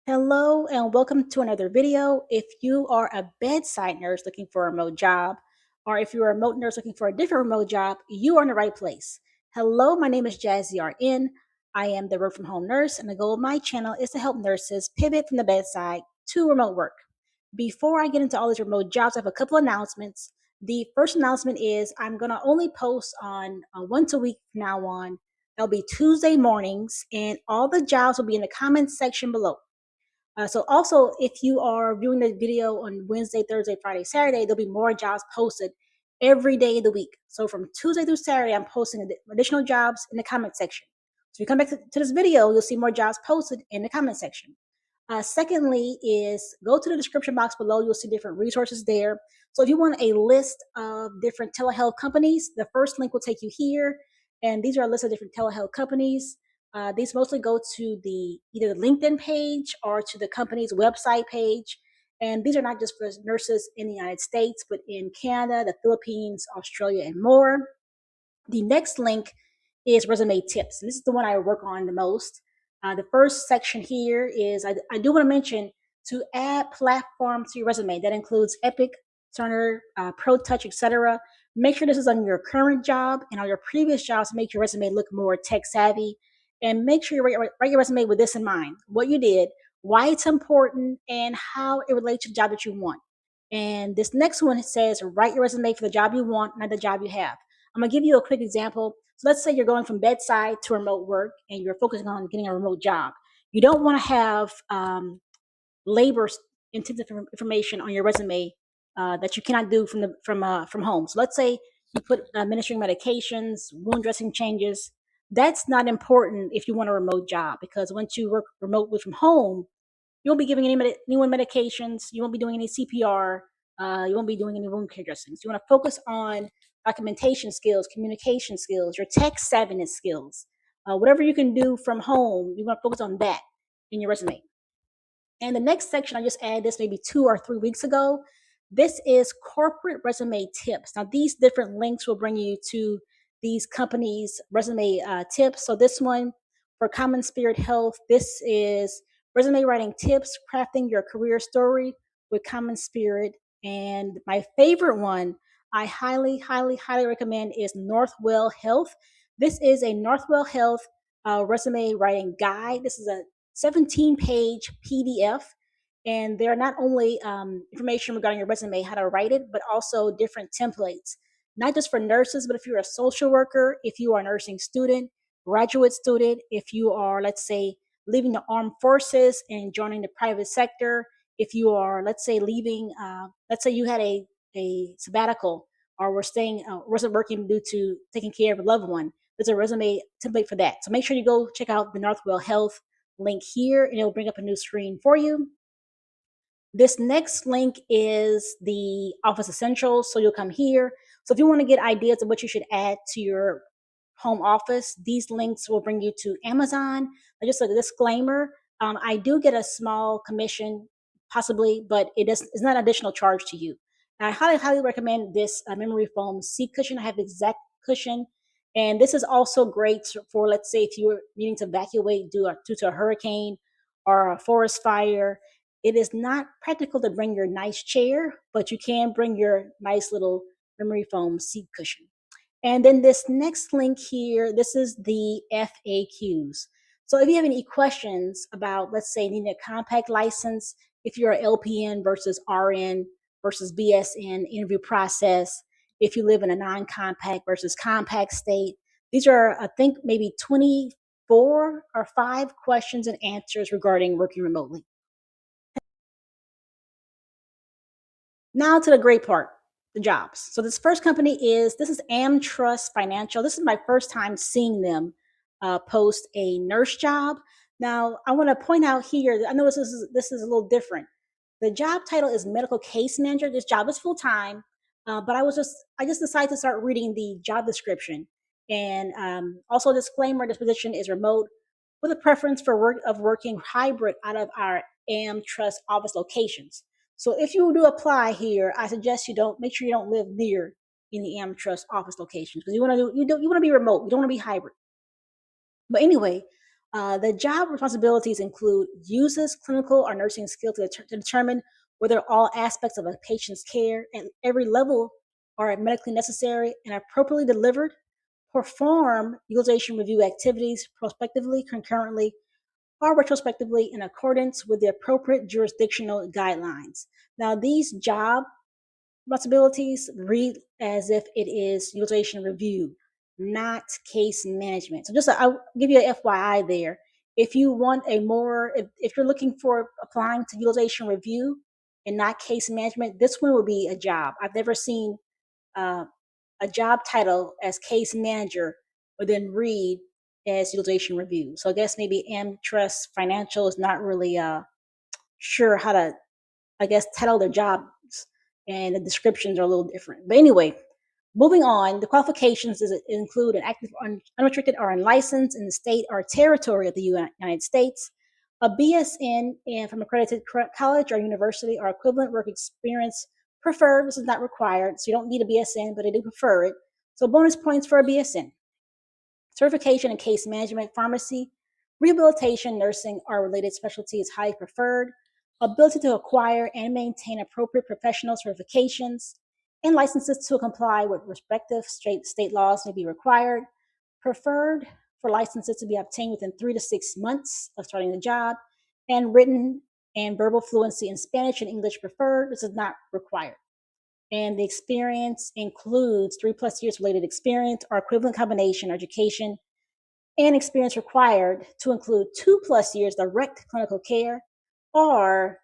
Hello and welcome to another video. If you are a bedside nurse looking for a remote job, or if you're a remote nurse looking for a different remote job, you are in the right place. Hello, my name is Jazzy RN. I am the work from home nurse, and the goal of my channel is to help nurses pivot from the bedside to remote work. Before I get into all these remote jobs, I have a couple announcements. The first announcement is I'm going to only post on once a week from now on. That'll be Tuesday mornings, and all the jobs will be in the comments section below. So also, if you are viewing the video on Wednesday, Thursday, Friday, Saturday, there'll be more jobs posted every day of the week. So from Tuesday through Saturday, I'm posting additional jobs in the comment section. So if you come back to this video, you'll see more jobs posted in the comment section. Secondly is go to the description box below. You'll see different resources there. So if you want a list of different telehealth companies, the first link will take you here. And these are a list of different telehealth companies. These mostly go to either the LinkedIn page or to the company's website page. And these are not just for nurses in the United States, but in Canada, the Philippines, Australia, and more. The next link is resume tips. And this is the one I work on the most. The first section here is I do want to mention to add platforms to your resume. That includes Epic, Cerner, ProTouch, etc. Make sure this is on your current job and on your previous jobs to make your resume look more tech savvy. And make sure you write your resume with this in mind: what you did, why it's important, and how it relates to the job that you want. And this next one says write your resume for the job you want, not the job you have. I'm gonna give you a quick example. So let's say you're going from bedside to remote work and you're focusing on getting a remote job. You don't want to have labor intensive information on your resume that you cannot do from home. So let's say you put administering medications, wound dressing changes. That's not important if you want a remote job, because once you work remotely from home, you won't be giving anyone medications. You won't be doing any CPR. You won't be doing any wound care dressings. You want to focus on documentation skills, communication skills, your tech savviness skills. Whatever you can do from home, you want to focus on that in your resume. And the next section, I just added this maybe 2 or 3 weeks ago. This is corporate resume tips. Now, these different links will bring you to these companies' resume tips. So this one for Common Spirit Health, this is resume writing tips, crafting your career story with Common Spirit. And my favorite one, I highly, highly, highly recommend is Northwell Health. This is a Northwell Health resume writing guide. This is a 17-page PDF. And there are not only information regarding your resume, how to write it, but also different templates, not just for nurses, but if you're a social worker, if you are a nursing student, graduate student, if you are, let's say, leaving the armed forces and joining the private sector, if you are, let's say, leaving, let's say you had a sabbatical or wasn't working due to taking care of a loved one, there's a resume template for that. So make sure you go check out the Northwell Health link here, and it'll bring up a new screen for you. This next link is the Office Essentials. So you'll come here. So if you want to get ideas of what you should add to your home office, these links will bring you to Amazon. Just a disclaimer, I do get a small commission, possibly, but it's not an additional charge to you. And I highly, highly recommend this memory foam seat cushion. I have the exact cushion. And this is also great for, let's say, if you're needing to evacuate due to a hurricane or a forest fire. It is not practical to bring your nice chair, but you can bring your nice little memory foam seat cushion. And then this next link here, this is the FAQs. So if you have any questions about, let's say, needing a compact license, if you're an LPN versus RN versus BSN interview process, if you live in a non-compact versus compact state, these are, I think, maybe 24 or 5 questions and answers regarding working remotely. Now to the great part, the jobs. So this first company this is AmTrust Financial. This is my first time seeing them post a nurse job. Now I want to point out here that I know this is a little different. The job title is medical case manager. This job is full time, but I just decided to start reading the job description. And also a disclaimer: this position is remote with a preference for working hybrid out of our AmTrust office locations. So if you do apply here, I suggest make sure you don't live near any AmTrust office locations, because you want to be remote. You don't want to be hybrid. But anyway, The job responsibilities include uses clinical or nursing skill to determine whether all aspects of a patient's care at every level are medically necessary and appropriately delivered, perform utilization review activities prospectively, concurrently, or retrospectively in accordance with the appropriate jurisdictional guidelines. Now, these job responsibilities read as if it is utilization review, not case management. So just I'll give you an FYI there. If you want a more, if you're looking for applying to utilization review and not case management, this one would be a job. I've never seen uh, a job title as case manager, but then read as utilization review. So I guess maybe AmTrust Financial is not really sure how to, I guess, title their jobs, and the descriptions are a little different. But anyway, moving on, the qualifications include an active, unrestricted, or unlicensed in the state or territory of the United States, a BSN and from accredited college or university or equivalent work experience preferred. This is not required, so you don't need a BSN, but they do prefer it. So bonus points for a BSN. Certification in case management, pharmacy, rehabilitation, nursing, or related specialty is highly preferred. Ability to acquire and maintain appropriate professional certifications and licenses to comply with respective state laws may be required. Preferred for licenses to be obtained within 3 to 6 months of starting the job, and written and verbal fluency in Spanish and English preferred. This is not required. And the experience includes 3+ years related experience or equivalent combination or education and experience required to include 2+ years direct clinical care, or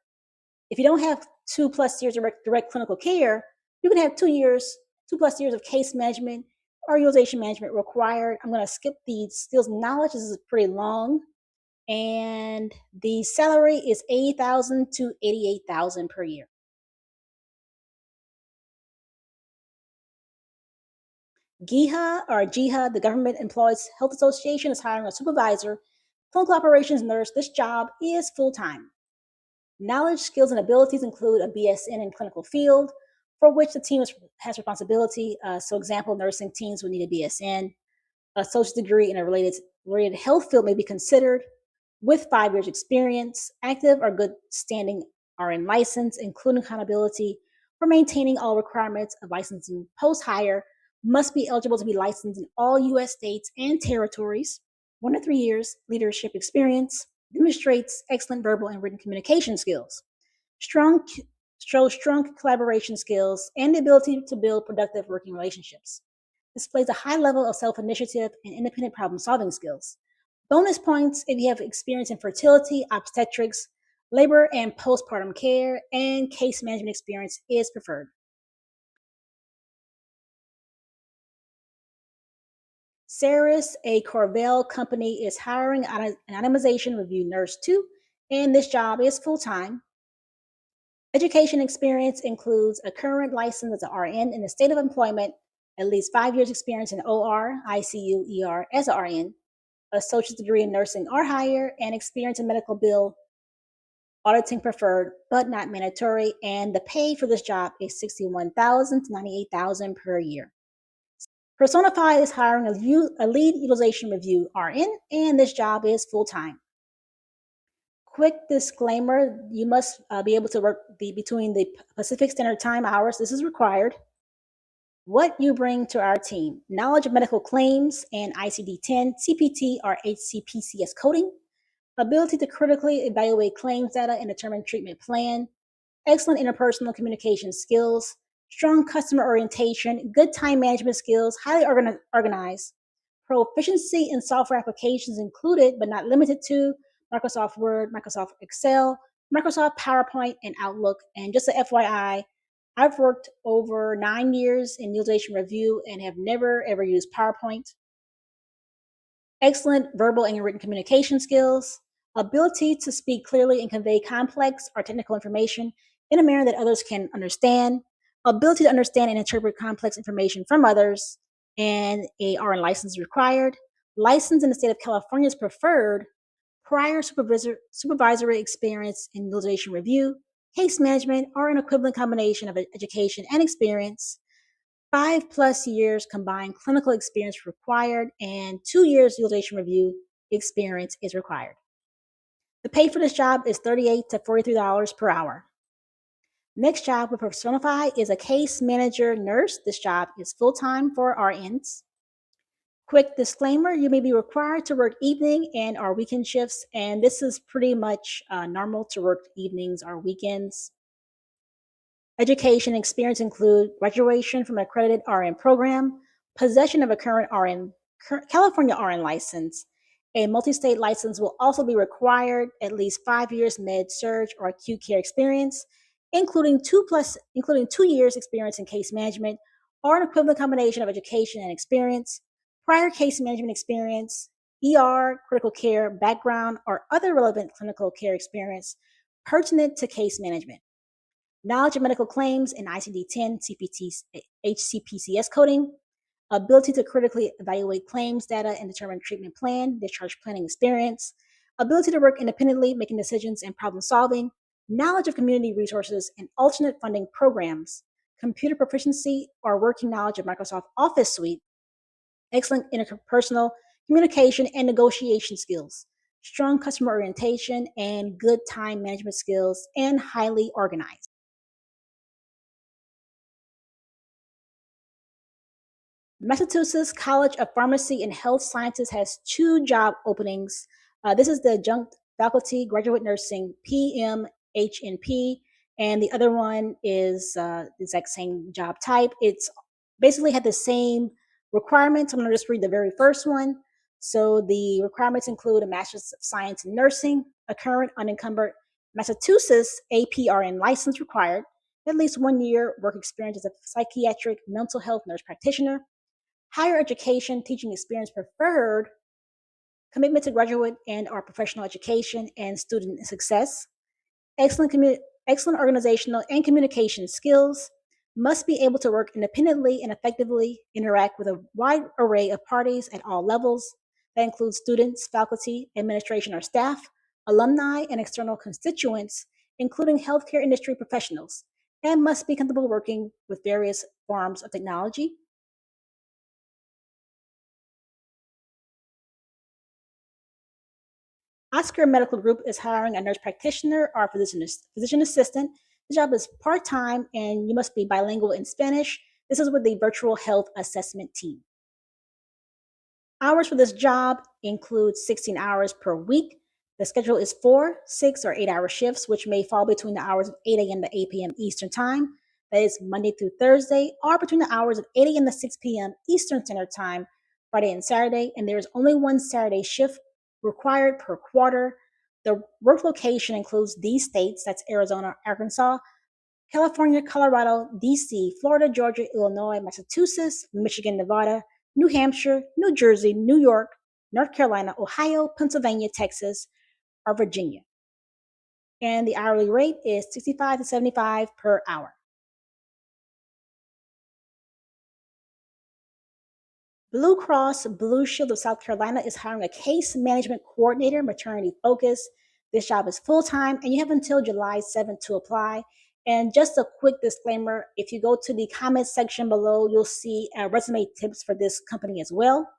if you don't have 2+ years direct clinical care, you can have 2 years, 2+ years of case management or utilization management required. I'm going to skip the skills and knowledge. This is pretty long. And the salary is $80,000 to $88,000 per year. GIHA, the Government Employees Health Association, is hiring a supervisor, clinical operations nurse. This job is full-time. Knowledge, skills, and abilities include a BSN in clinical field, for which the team has responsibility. So example, nursing teams would need a BSN. Associate degree in a related health field may be considered, with 5 years experience. Active or good standing RN license, including accountability for maintaining all requirements of licensing. Post-hire must be eligible to be licensed in all U.S. states and territories. 1 to 3 years leadership experience. Demonstrates excellent verbal and written communication skills. Strong Shows strong collaboration skills and the ability to build productive working relationships. Displays a high level of self-initiative and independent problem-solving skills. Bonus points if you have experience in fertility, obstetrics, labor and postpartum care, and case management experience is preferred. Ceres, a Corvell company, is hiring an anonymization review nurse too, and this job is full-time. Education experience includes a current license as an RN in the state of employment, at least 5 years experience in OR, ICU, ER as an RN, associate's degree in nursing or higher, and experience in medical bill auditing preferred, but not mandatory. And the pay for this job is $61,000 to $98,000 per year. Personify is hiring a lead utilization review RN, and this job is full-time. Quick disclaimer, you must be able to work between the Pacific Standard Time hours. This is required. What you bring to our team: knowledge of medical claims and ICD-10, CPT, or HCPCS coding, ability to critically evaluate claims data and determine treatment plan, excellent interpersonal communication skills, strong customer orientation, good time management skills, highly organized, proficiency in software applications included but not limited to Microsoft Word, Microsoft Excel, Microsoft PowerPoint, and Outlook. And just a FYI, I've worked over 9 years in utilization review and have never ever used PowerPoint. Excellent verbal and written communication skills, ability to speak clearly and convey complex or technical information in a manner that others can understand, ability to understand and interpret complex information from others, and a RN license is required. License in the state of California is preferred. Prior supervisory experience in utilization review, case management, or an equivalent combination of education and experience. 5+ years combined clinical experience required, and 2 years utilization review experience is required. The pay for this job is $38 to $43 per hour. Next job with Personify is a case manager nurse. This job is full time for RNs. Quick disclaimer, you may be required to work evening and or weekend shifts, and this is pretty much normal to work evenings or weekends. Education experience include graduation from an accredited RN program, possession of a current California RN license. A multi-state license will also be required, at least 5 years med-surg or acute care experience, including 2 years experience in case management or an equivalent combination of education and experience, prior case management experience, critical care background, or other relevant clinical care experience pertinent to case management. Knowledge of medical claims in ICD-10, CPT, HCPCS coding, ability to critically evaluate claims data and determine treatment plan, discharge planning experience, ability to work independently, making decisions and problem solving, knowledge of community resources and alternate funding programs, computer proficiency or working knowledge of Microsoft Office suite, excellent interpersonal communication and negotiation skills, strong customer orientation and good time management skills, and highly organized. Massachusetts College of Pharmacy and Health Sciences has two job openings. This is the adjunct faculty graduate nursing PMHNP, and the other one is the exact same job type. It's basically had the same requirements. I'm going to just read the very first one. So the requirements include a Master's of Science in Nursing, a current unencumbered Massachusetts APRN license required, at least 1 year work experience as a psychiatric mental health nurse practitioner, higher education teaching experience preferred, commitment to graduate and or professional education and student success, excellent organizational and communication skills, must be able to work independently and effectively interact with a wide array of parties at all levels. That includes students, faculty, administration or staff, alumni, and external constituents, including healthcare industry professionals, and must be comfortable working with various forms of technology. Oscar Medical Group is hiring a nurse practitioner or physician assistant. The job is part time and you must be bilingual in Spanish. This is with the virtual health assessment team. Hours for this job include 16 hours per week. The schedule is 4, 6, or 8 hour shifts, which may fall between the hours of 8 a.m. to 8 p.m. Eastern Time. That is Monday through Thursday, or between the hours of 8 a.m. to 6 p.m. Eastern Standard Time, Friday and Saturday. And there is only one Saturday shift required per quarter. The work location includes these states, that's Arizona, Arkansas, California, Colorado, DC, Florida, Georgia, Illinois, Massachusetts, Michigan, Nevada, New Hampshire, New Jersey, New York, North Carolina, Ohio, Pennsylvania, Texas, or Virginia. And the hourly rate is 65 to 75 per hour. Blue Cross Blue Shield of South Carolina is hiring a case management coordinator, maternity focus. This job is full time and you have until July 7th to apply. And just a quick disclaimer, if you go to the comments section below, you'll see resume tips for this company as well.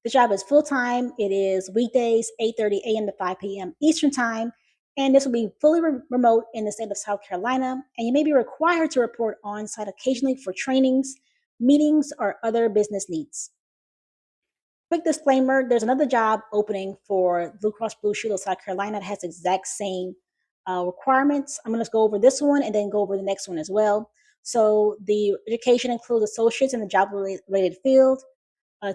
The job is full time. It is weekdays, 8:30 a.m. to 5 p.m. Eastern Time. And this will be fully remote in the state of South Carolina. And you may be required to report on site occasionally for trainings, meetings, or other business needs. Quick disclaimer, there's another job opening for Blue Cross Blue Shield of South Carolina that has the exact same requirements. I'm going to go over this one and then go over the next one as well. So the education includes associates in the job related field,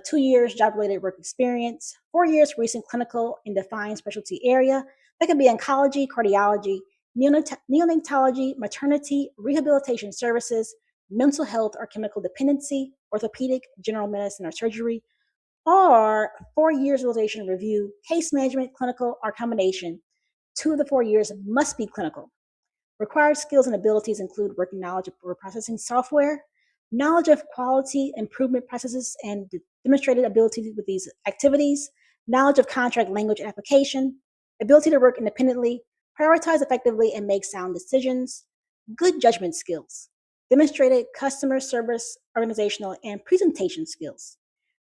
2 years job related work experience, 4 years recent clinical in defined specialty area. That could be oncology, cardiology, neonatology, maternity, rehabilitation services, mental health or chemical dependency, orthopedic, general medicine or surgery, or 4 years utilization review, case management, clinical, or combination. 2 of the 4 years must be clinical. Required skills and abilities include working knowledge of word processing software, knowledge of quality improvement processes and demonstrated ability with these activities, knowledge of contract language application, ability to work independently, prioritize effectively and make sound decisions, good judgment skills, demonstrated customer service, organizational, and presentation skills,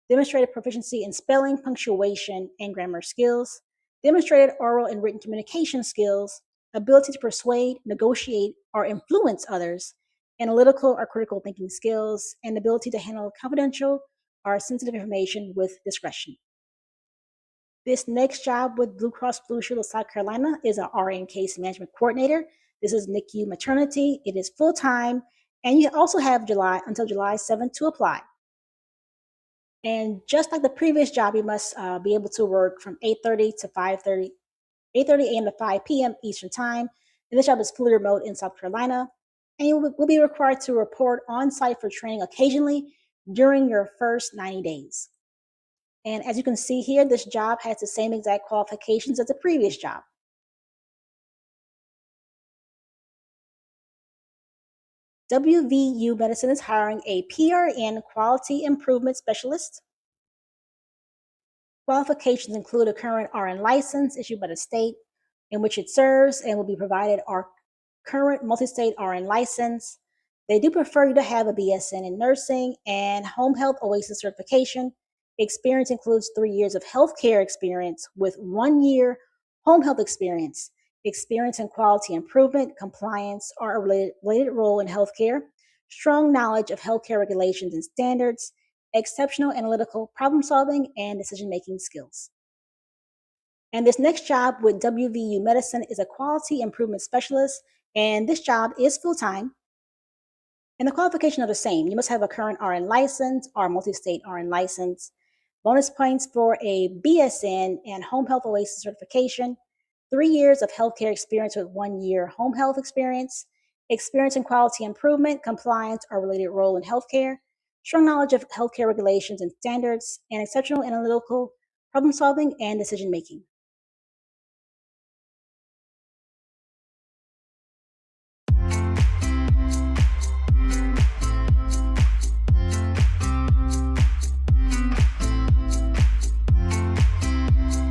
demonstrated proficiency in spelling, punctuation, and grammar skills, demonstrated oral and written communication skills, ability to persuade, negotiate, or influence others, analytical or critical thinking skills, and ability to handle confidential or sensitive information with discretion. This next job with Blue Cross Blue Shield of South Carolina is an RN case management coordinator. This is NICU maternity. It is full time, and you also have July until July 7th to apply. And just like the previous job, you must be able to work from 8:30 to 5:30, 8:30 a.m. to 5 p.m. Eastern Time. And this job is fully remote in South Carolina. And you will be required to report on site for training occasionally during your first 90 days. And as you can see here, this job has the same exact qualifications as the previous job. WVU Medicine is hiring a PRN quality improvement specialist. Qualifications include a current RN license issued by the state in which it serves and will be provided our current multi-state RN license. They do prefer you to have a BSN in nursing and home health OASIS certification. Experience includes 3 years of healthcare experience with 1 year home health experience, experience in quality improvement, compliance, or a related role in healthcare, strong knowledge of healthcare regulations and standards, exceptional analytical problem solving, and decision making skills. And this next job with WVU Medicine is a quality improvement specialist, and this job is full time. And the qualifications are the same. You must have a current RN license or multi state RN license. Bonus points for a BSN and home health OASIS certification, 3 years of healthcare experience with 1 year home health experience in quality improvement, compliance, or related role in healthcare, strong knowledge of healthcare regulations and standards, and exceptional analytical problem solving and decision making.